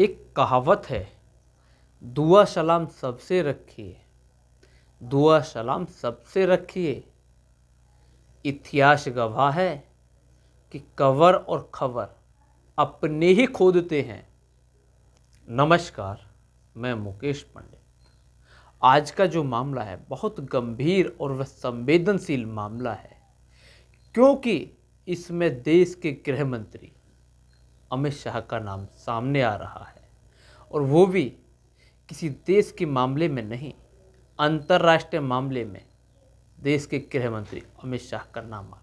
एक कहावत है, दुआ सलाम सबसे रखिए, दुआ सलाम सबसे रखिए। इतिहास गवाह है कि कवर और खबर अपने ही खोदते हैं। नमस्कार, मैं मुकेश पंडित। आज का जो मामला है बहुत गंभीर और वह संवेदनशील मामला है, क्योंकि इसमें देश के गृह मंत्री अमित शाह का नाम सामने आ रहा है, और वो भी किसी देश के मामले में नहीं, अंतर्राष्ट्रीय मामले में देश के गृह मंत्री अमित शाह का नाम आ,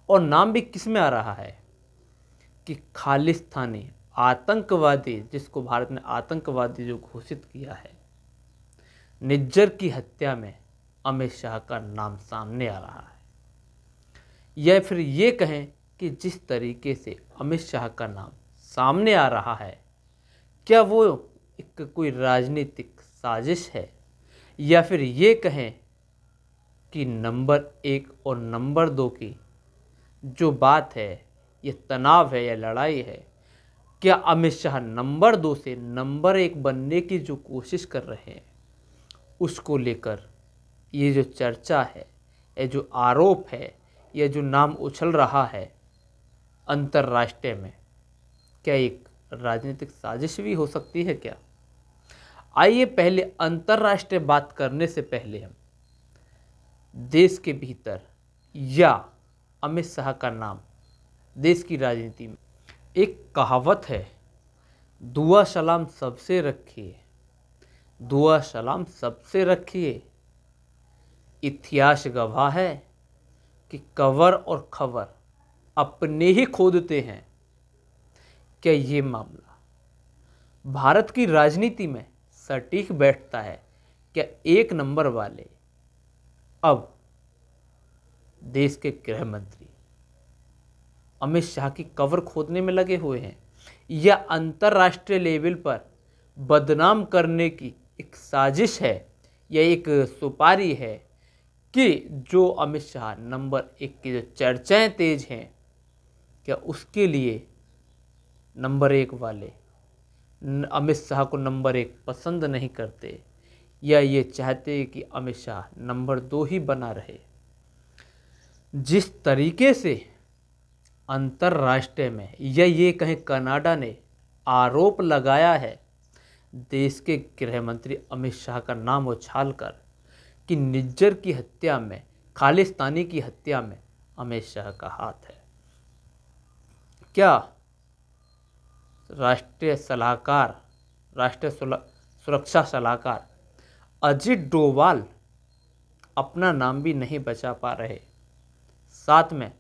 और नाम भी किस में आ रहा है कि खालिस्तानी आतंकवादी, जिसको भारत ने आतंकवादी जो घोषित किया है, निज्जर की हत्या में अमित शाह का नाम सामने आ रहा है। या फिर ये कहें कि जिस तरीके से अमित शाह का नाम सामने आ रहा है, क्या वो एक कोई राजनीतिक साजिश है, या फिर ये कहें कि नंबर 1 और नंबर 2 की जो बात है, ये तनाव है या लड़ाई है, क्या अमित शाह नंबर 2 से नंबर 1 बनने की जो कोशिश कर रहे हैं, उसको लेकर ये जो चर्चा है, ये जो आरोप है, ये जो नाम उछल रहा है अंतर्राष्ट्रीय में, क्या एक राजनीतिक साजिश भी हो सकती है क्या? आइए पहले अंतर्राष्ट्रीय बात करने से पहले हम देश के भीतर या अमित शाह का नाम देश की राजनीति में, एक कहावत है, दुआ सलाम सबसे रखिए, दुआ सलाम सबसे रखिए। इतिहास गवाह है कि कवर और खबर अपने ही खोदते हैं। क्या ये मामला भारत की राजनीति में सटीक बैठता है? क्या एक नंबर वाले अब देश के गृह मंत्री अमित शाह की कवर खोदने में लगे हुए हैं, या अंतर्राष्ट्रीय लेवल पर बदनाम करने की एक साजिश है, या एक सुपारी है कि जो अमित शाह नंबर 1 की जो चर्चाएं तेज हैं, क्या उसके लिए नंबर 1 वाले अमित शाह को नंबर 1 पसंद नहीं करते, या ये चाहते कि अमित शाह नंबर 2 ही बना रहे? जिस तरीके से अंतर्राष्ट्रीय में, या ये कहें कनाडा ने आरोप लगाया है देश के गृह मंत्री अमित शाह का नाम उछालकर कि निज्जर की हत्या में, खालिस्तानी की हत्या में अमित शाह का हाथ है, क्या राष्ट्रीय सलाहकार, राष्ट्रीय सुरक्षा सलाहकार अजित डोभाल अपना नाम भी नहीं बचा पा रहे, साथ में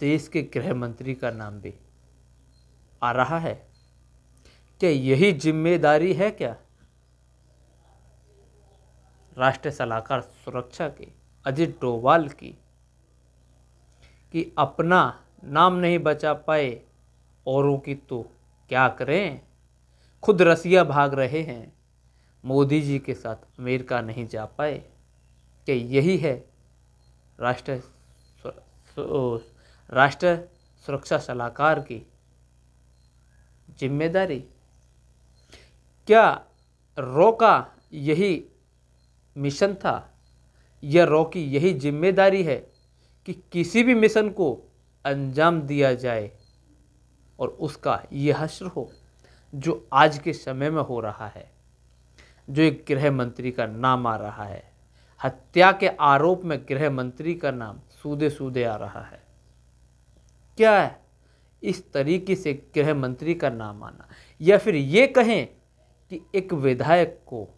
देश के गृह मंत्री का नाम भी आ रहा है? क्या यही जिम्मेदारी है क्या राष्ट्रीय सलाहकार सुरक्षा के अजित डोभाल की, कि अपना नाम नहीं बचा पाए, औरों की तो क्या करें, खुद रसिया भाग रहे हैं, मोदी जी के साथ अमेरिका नहीं जा पाए? क्या यही है राष्ट्रीय सुरक्षा सलाहकार की जिम्मेदारी? क्या रॉ का यही मिशन था, या रॉ की यही जिम्मेदारी है कि किसी भी मिशन को अंजाम दिया जाए और उसका ये हश्र हो जो आज के समय में हो रहा है, जो एक गृह मंत्री का नाम आ रहा है, हत्या के आरोप में गृह मंत्री का नाम सूदे सूदे आ रहा है? क्या है इस तरीके से गृह मंत्री का नाम आना? या फिर ये कहें कि एक विधायक को,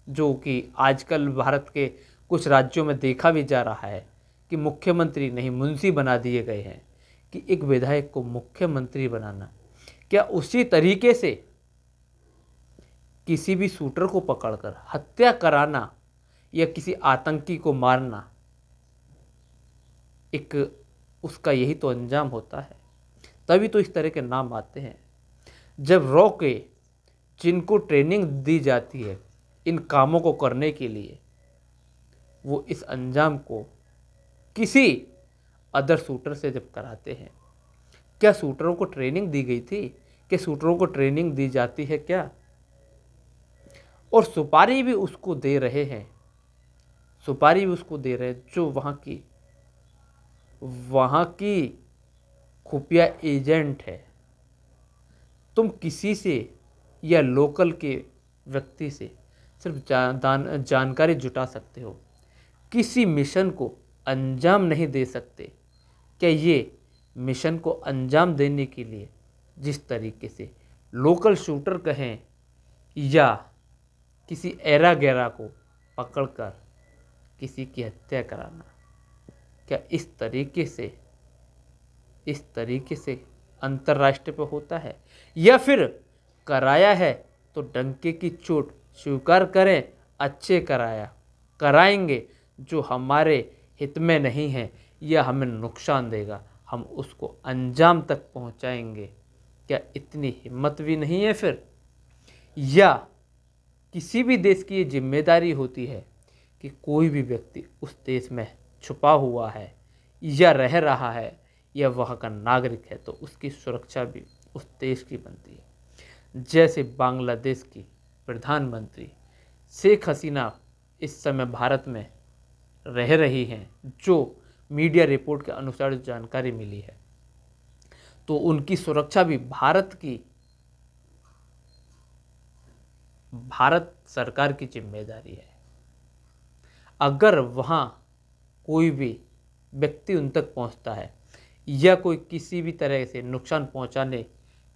जो कि आजकल भारत के कुछ राज्यों में देखा भी जा रहा है कि मुख्यमंत्री नहीं मुंशी बना दिए गए हैं, कि एक विधायक को मुख्यमंत्री बनाना, क्या उसी तरीके से किसी भी शूटर को पकड़कर हत्या कराना या किसी आतंकी को मारना, एक उसका यही तो अंजाम होता है? तभी तो इस तरह के नाम आते हैं। जब रॉ के जिनको ट्रेनिंग दी जाती है इन कामों को करने के लिए, वो इस अंजाम को किसी अदर शूटर से जब कराते हैं, क्या शूटरों को ट्रेनिंग दी गई थी के शूटरों को ट्रेनिंग दी जाती है क्या? और सुपारी भी उसको दे रहे हैं, सुपारी भी उसको दे रहे हैं जो वहाँ की खुफिया एजेंट है। तुम किसी से या लोकल के व्यक्ति से सिर्फ जानकारी जुटा सकते हो, किसी मिशन को अंजाम नहीं दे सकते। क्या ये मिशन को अंजाम देने के लिए जिस तरीके से लोकल शूटर कहें या किसी एरा गैरा को पकड़कर किसी की हत्या कराना, क्या इस तरीके से अंतर्राष्ट्रीय पर होता है? या फिर कराया है तो डंके की चोट स्वीकार करें, अच्छे कराएंगे जो हमारे हित में नहीं है या हमें नुकसान देगा, हम उसको अंजाम तक पहुंचाएंगे। क्या इतनी हिम्मत भी नहीं है फिर? या किसी भी देश की ये जिम्मेदारी होती है कि कोई भी व्यक्ति उस देश में छुपा हुआ है या रह रहा है या वहाँ का नागरिक है तो उसकी सुरक्षा भी उस देश की बनती है। जैसे बांग्लादेश की प्रधानमंत्री शेख हसीना इस समय भारत में रह रही हैं, जो मीडिया रिपोर्ट के अनुसार जानकारी मिली है, तो उनकी सुरक्षा भी भारत सरकार की जिम्मेदारी है। अगर वहाँ कोई भी व्यक्ति उन तक पहुँचता है या कोई किसी भी तरह से नुकसान पहुँचाने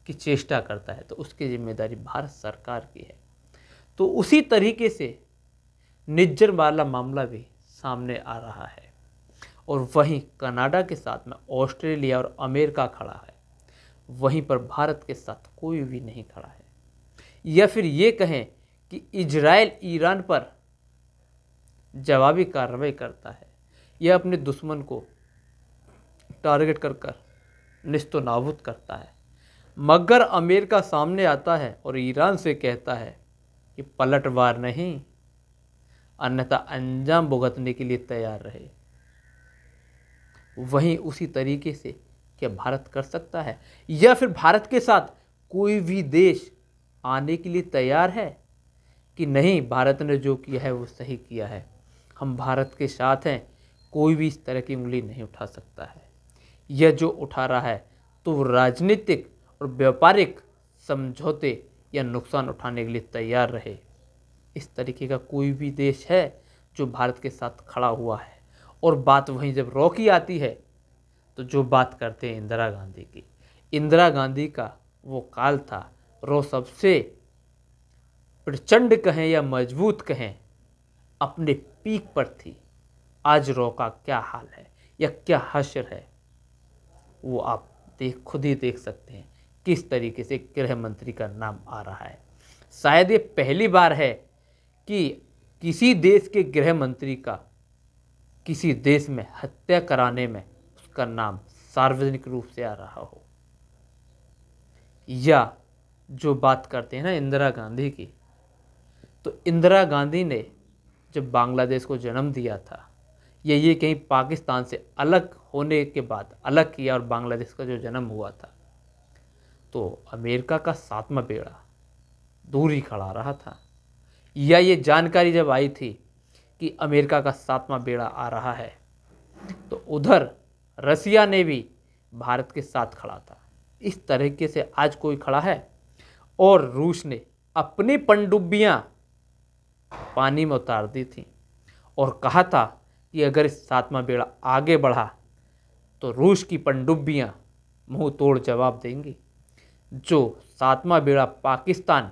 की चेष्टा करता है तो उसकी जिम्मेदारी भारत सरकार की है। तो उसी तरीके से निज्जर वाला मामला भी सामने आ रहा है और वहीं कनाडा के साथ में ऑस्ट्रेलिया और अमेरिका खड़ा है, वहीं पर भारत के साथ कोई भी नहीं खड़ा है। या फिर ये कहें कि इजराइल ईरान पर जवाबी कार्रवाई करता है या अपने दुश्मन को टारगेट कर निस्तो नाबूद करता है, मगर अमेरिका सामने आता है और ईरान से कहता है कि पलटवार नहीं, अन्यथा अंजाम भुगतने के लिए तैयार रहे। वहीं उसी तरीके से क्या भारत कर सकता है? या फिर भारत के साथ कोई भी देश आने के लिए तैयार है कि नहीं, भारत ने जो किया है वो सही किया है, हम भारत के साथ हैं, कोई भी इस तरह की उंगली नहीं उठा सकता है। यह जो उठा रहा है तो राजनीतिक और व्यापारिक समझौते या नुकसान उठाने के लिए तैयार रहे। इस तरीके का कोई भी देश है जो भारत के साथ खड़ा हुआ है? और बात वहीं जब रॉ की आती है तो जो बात करते हैं इंदिरा गांधी की, इंदिरा गांधी का वो काल था, रॉ सबसे प्रचंड कहें या मजबूत कहें अपने पीक पर थी। आज रॉ का क्या हाल है या क्या हश्र है वो आप खुद ही देख सकते हैं किस तरीके से गृह मंत्री का नाम आ रहा है। शायद ये पहली बार है कि किसी देश के गृह मंत्री का किसी देश में हत्या कराने में उसका नाम सार्वजनिक रूप से आ रहा हो। या जो बात करते हैं ना इंदिरा गांधी की, तो इंदिरा गांधी ने जब बांग्लादेश को जन्म दिया था, ये कहीं पाकिस्तान से अलग होने के बाद अलग किया और बांग्लादेश का जो जन्म हुआ था, तो अमेरिका का 7वां बेड़ा दूर ही खड़ा रहा था। या ये जानकारी जब आई थी कि अमेरिका का 7वां बेड़ा आ रहा है तो उधर रसिया ने भी भारत के साथ खड़ा था। इस तरीके से आज कोई खड़ा है। और रूस ने अपनी पनडुब्बियां पानी में उतार दी थी और कहा था कि अगर इस 7वां बेड़ा आगे बढ़ा तो रूस की पनडुब्बियां मुंह तोड़ जवाब देंगी। जो 7वां बेड़ा पाकिस्तान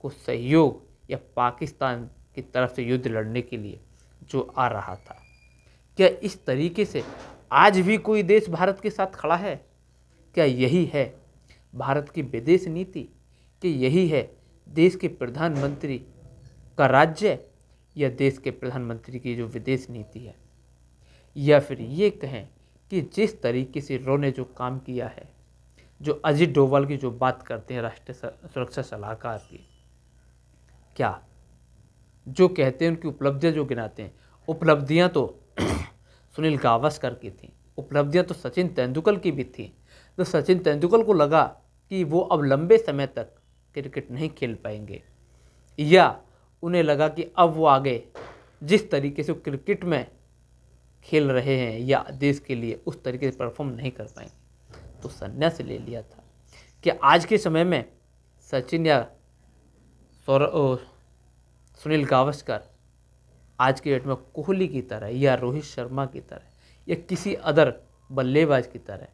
को सहयोग या पाकिस्तान की तरफ से युद्ध लड़ने के लिए जो आ रहा था, क्या इस तरीके से आज भी कोई देश भारत के साथ खड़ा है? क्या यही है भारत की विदेश नीति? कि यही है देश के प्रधानमंत्री का राज्य या देश के प्रधानमंत्री की जो विदेश नीति है? या फिर ये कहें कि जिस तरीके से रॉ ने जो काम किया है, जो अजित डोभाल की जो बात करते हैं राष्ट्रीय सुरक्षा सलाहकार की, क्या जो कहते हैं उनकी उपलब्धियां जो गिनाते हैं, उपलब्धियां तो सुनील गावस्कर की थी, उपलब्धियां तो सचिन तेंदुलकर की भी थी। तो सचिन तेंदुलकर को लगा कि वो अब लंबे समय तक क्रिकेट नहीं खेल पाएंगे, या उन्हें लगा कि अब वो आगे जिस तरीके से क्रिकेट में खेल रहे हैं या देश के लिए उस तरीके से परफॉर्म नहीं कर पाएंगे, तो संन्यास ले लिया था। कि आज के समय में सचिन या सुनील गावस्कर आज के डेट में कोहली की तरह या रोहित शर्मा की तरह या किसी अदर बल्लेबाज की तरह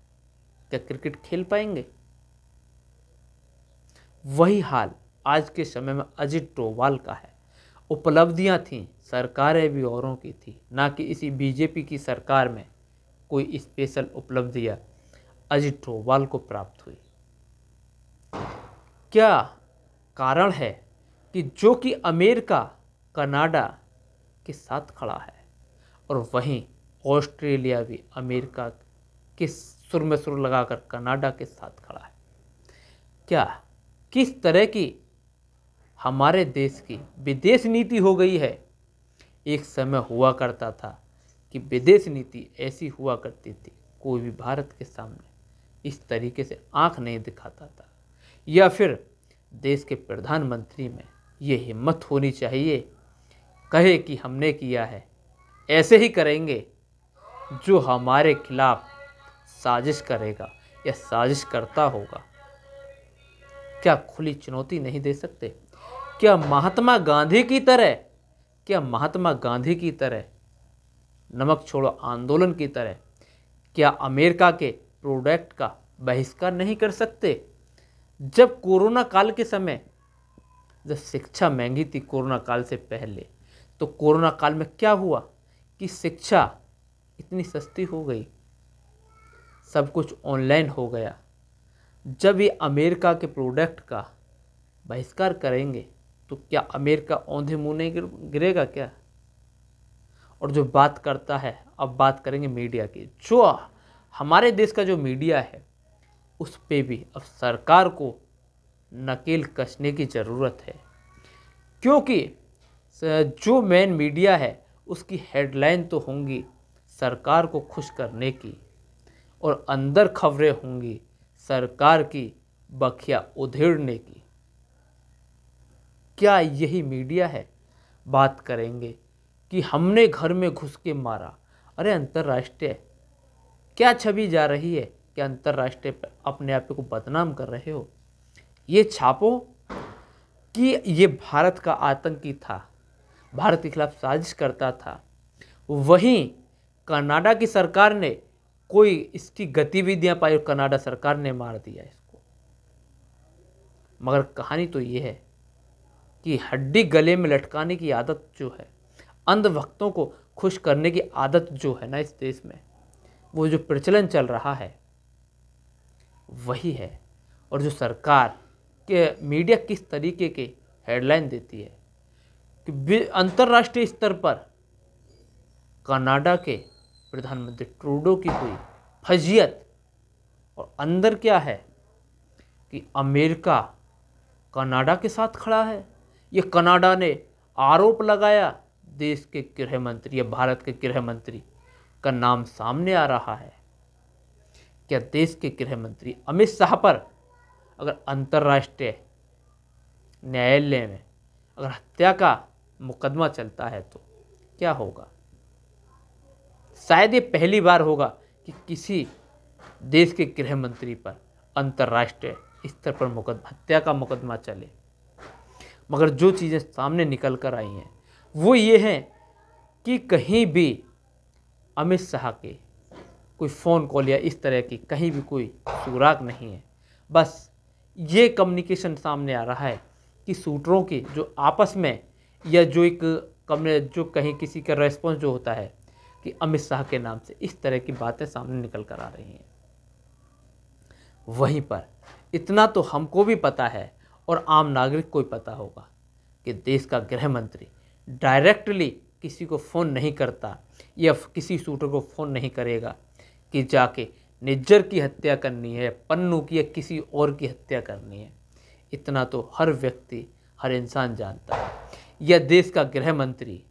क्या क्रिकेट खेल पाएंगे? वही हाल आज के समय में अजित डोभाल का है। उपलब्धियां थीं, सरकारें भी औरों की थी, ना कि इसी बीजेपी की सरकार में कोई स्पेशल उपलब्धियां अजित डोभाल को प्राप्त हुई। क्या कारण है कि जो कि अमेरिका कनाडा के साथ खड़ा है और वहीं ऑस्ट्रेलिया भी अमेरिका के सुर में सुर लगाकर कनाडा के साथ खड़ा है? क्या किस तरह की हमारे देश की विदेश नीति हो गई है? एक समय हुआ करता था कि विदेश नीति ऐसी हुआ करती थी, कोई भी भारत के सामने इस तरीके से आंख नहीं दिखाता था, या फिर देश के प्रधानमंत्री में ये हिम्मत होनी चाहिए कहे कि हमने किया है, ऐसे ही करेंगे। जो हमारे खिलाफ साजिश करेगा या साजिश करता होगा, क्या खुली चुनौती नहीं दे सकते? क्या महात्मा गांधी की तरह नमक छोड़ो आंदोलन की तरह क्या अमेरिका के प्रोडक्ट का बहिष्कार नहीं कर सकते? जब कोरोना काल के समय जब शिक्षा महंगी थी कोरोना काल से पहले, तो कोरोना काल में क्या हुआ कि शिक्षा इतनी सस्ती हो गई, सब कुछ ऑनलाइन हो गया। जब ये अमेरिका के प्रोडक्ट का बहिष्कार करेंगे तो क्या अमेरिका औंधे मुंह नहीं गिरेगा क्या? और जो बात करता है, अब बात करेंगे मीडिया की। जो हमारे देश का जो मीडिया है उस पे भी अब सरकार को नकेल कसने की ज़रूरत है, क्योंकि जो मेन मीडिया है उसकी हेडलाइन तो होंगी सरकार को खुश करने की और अंदर खबरें होंगी सरकार की बखिया उधेड़ने की। क्या यही मीडिया है? बात करेंगे कि हमने घर में घुस के मारा। अरे अंतर्राष्ट्रीय क्या छवि जा रही है? क्या अंतर्राष्ट्रीय पर अपने आप को बदनाम कर रहे हो? ये छापो कि ये भारत का आतंकी था, भारत के खिलाफ साजिश करता था। वहीं कनाडा की सरकार ने कोई इसकी गतिविधियां पाई और कनाडा सरकार ने मार दिया इसको। मगर कहानी तो ये है कि हड्डी गले में लटकाने की आदत जो है, अंधभक्तों को खुश करने की आदत जो है ना इस देश में, वो जो प्रचलन चल रहा है वही है। और जो सरकार के मीडिया किस तरीके के हेडलाइन देती है कि अंतर्राष्ट्रीय स्तर पर कनाडा के प्रधानमंत्री ट्रूडो की हुई फजीयत, और अंदर क्या है कि अमेरिका कनाडा के साथ खड़ा है। ये कनाडा ने आरोप लगाया, देश के गृह मंत्री या भारत के गृह मंत्री का नाम सामने आ रहा है। क्या देश के गृह मंत्री अमित शाह पर अगर अंतर्राष्ट्रीय न्यायालय में अगर हत्या का मुकदमा चलता है तो क्या होगा? शायद ये पहली बार होगा कि किसी देश के गृह मंत्री पर अंतर्राष्ट्रीय स्तर पर हत्या का मुकदमा चले। मगर जो चीज़ें सामने निकल कर आई हैं वो ये हैं कि कहीं भी अमित शाह के कोई फ़ोन कॉल या इस तरह की कहीं भी कोई सुराग नहीं है। बस ये कम्युनिकेशन सामने आ रहा है कि शूटरों की जो आपस में या जो जो कहीं किसी का रेस्पॉन्स जो होता है कि अमित शाह के नाम से इस तरह की बातें सामने निकल कर आ रही हैं। वहीं पर इतना तो हमको भी पता है और आम नागरिक को भी पता होगा कि देश का गृह मंत्री डायरेक्टली किसी को फ़ोन नहीं करता या किसी शूटर को फ़ोन नहीं करेगा कि जाके निज्जर की हत्या करनी है, पन्नू की या किसी और की हत्या करनी है। इतना तो हर व्यक्ति, हर इंसान जानता है। यह देश का गृह मंत्री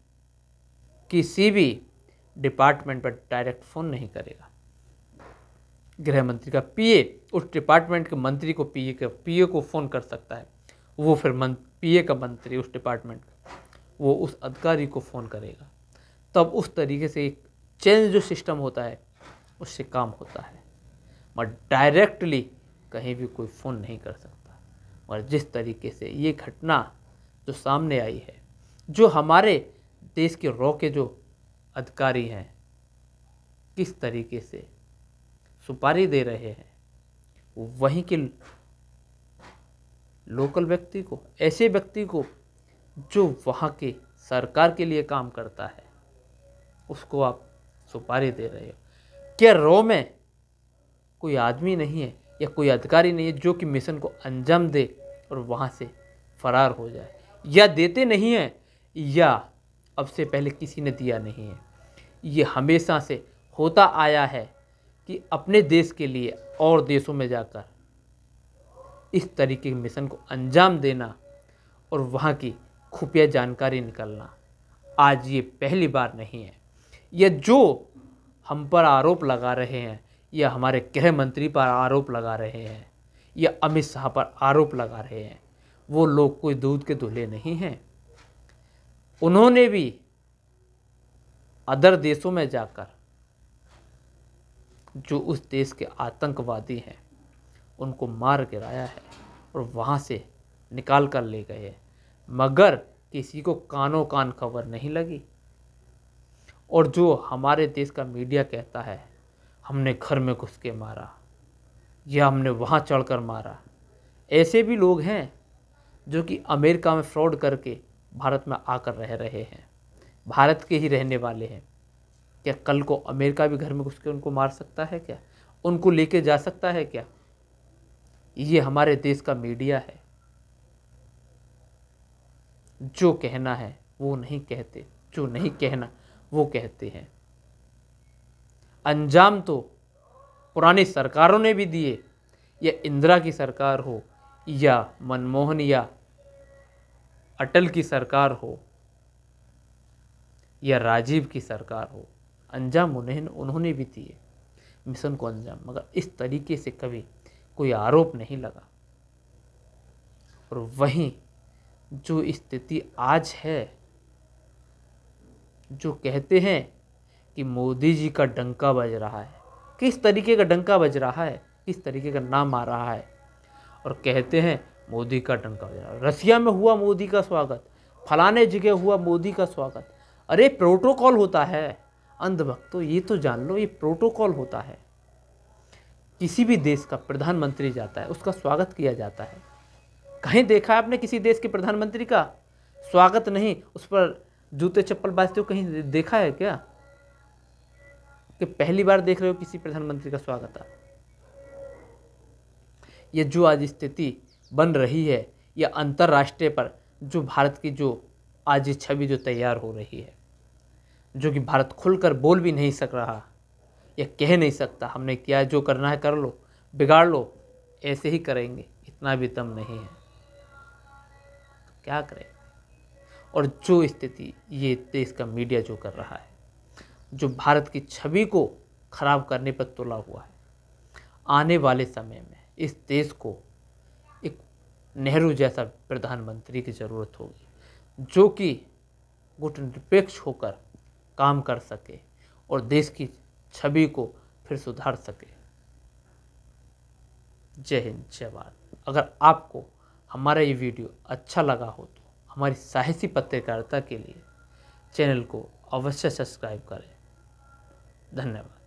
किसी भी डिपार्टमेंट पर डायरेक्ट फ़ोन नहीं करेगा। गृह मंत्री का पीए उस डिपार्टमेंट के मंत्री को पीए को फ़ोन कर सकता है, वो फिर पीए का मंत्री उस डिपार्टमेंट का वो उस अधिकारी को फ़ोन करेगा। तब उस तरीके से एक चेंज जो सिस्टम होता है उससे काम होता है, मगर डायरेक्टली कहीं भी कोई फ़ोन नहीं कर सकता। और जिस तरीके से ये घटना जो सामने आई है, जो हमारे देश के रॉ के जो अधिकारी हैं किस तरीके से सुपारी दे रहे हैं वहीं के लोकल व्यक्ति को, ऐसे व्यक्ति को जो वहाँ के सरकार के लिए काम करता है, उसको आप सुपारी दे रहे हो। क्या रॉ में कोई आदमी नहीं है या कोई अधिकारी नहीं है जो कि मिशन को अंजाम दे और वहाँ से फरार हो जाए, या देते नहीं हैं या अब से पहले किसी ने दिया नहीं है। ये हमेशा से होता आया है कि अपने देश के लिए और देशों में जाकर इस तरीके के मिशन को अंजाम देना और वहाँ की खुफिया जानकारी निकालना आज ये पहली बार नहीं है। यह जो हम पर आरोप लगा रहे हैं या हमारे गृह मंत्री पर आरोप लगा रहे हैं या अमित शाह पर आरोप लगा रहे हैं, वो लोग कोई दूध के धुले नहीं हैं। उन्होंने भी अदर देशों में जाकर जो उस देश के आतंकवादी हैं उनको मार गिराया है और वहाँ से निकाल कर ले गए हैं, मगर किसी को कानों कान खबर नहीं लगी। और जो हमारे देश का मीडिया कहता है हमने घर में घुस के मारा या हमने वहाँ चढ़कर मारा, ऐसे भी लोग हैं जो कि अमेरिका में फ्रॉड करके भारत में आकर रह रहे हैं, भारत के ही रहने वाले हैं। क्या कल को अमेरिका भी घर में घुस के उनको मार सकता है क्या? उनको लेके जा सकता है क्या? ये हमारे देश का मीडिया है, जो कहना है वो नहीं कहते, जो नहीं कहना वो कहते हैं। अंजाम तो पुरानी सरकारों ने भी दिए, या इंदिरा की सरकार हो या मनमोहन या अटल की सरकार हो या राजीव की सरकार हो, अंजाम उन्होंने भी दिए मिशन को अंजाम, मगर इस तरीके से कभी कोई आरोप नहीं लगा। और वहीं जो स्थिति आज है, जो कहते हैं कि मोदी जी का डंका बज रहा है, किस तरीके का डंका बज रहा है, किस तरीके का नाम आ रहा है, और कहते हैं मोदी का डंका बज रहा है। रसिया में हुआ मोदी का स्वागत, फलाने जगह हुआ मोदी का स्वागत। अरे प्रोटोकॉल होता है अंधभक्तों, ये तो जान लो, ये प्रोटोकॉल होता है। किसी भी देश का प्रधानमंत्री जाता है उसका स्वागत किया जाता है। कहीं देखा है आपने किसी देश के प्रधानमंत्री का स्वागत नहीं, उस पर जूते चप्पल बाजते हो कहीं देखा है क्या? कि पहली बार देख रहे हो किसी प्रधानमंत्री का स्वागत है? ये जो आज स्थिति बन रही है, या अंतर्राष्ट्रीय पर जो भारत की जो आज ये छवि जो तैयार हो रही है, जो कि भारत खुलकर बोल भी नहीं सक रहा या कह नहीं सकता हमने क्या, जो करना है कर लो, बिगाड़ लो, ऐसे ही करेंगे, इतना भी दम नहीं है, क्या करें। और जो स्थिति ये देश का मीडिया जो कर रहा है, जो भारत की छवि को खराब करने पर तुला हुआ है, आने वाले समय में इस देश को एक नेहरू जैसा प्रधानमंत्री की ज़रूरत होगी, जो कि गुटनिरपेक्ष होकर काम कर सके और देश की छवि को फिर सुधार सके। जय हिंद, जय भारत। अगर आपको हमारा ये वीडियो अच्छा लगा हो तो हमारी साहसी पत्रकारिता के लिए चैनल को अवश्य सब्सक्राइब करें। धन्यवाद।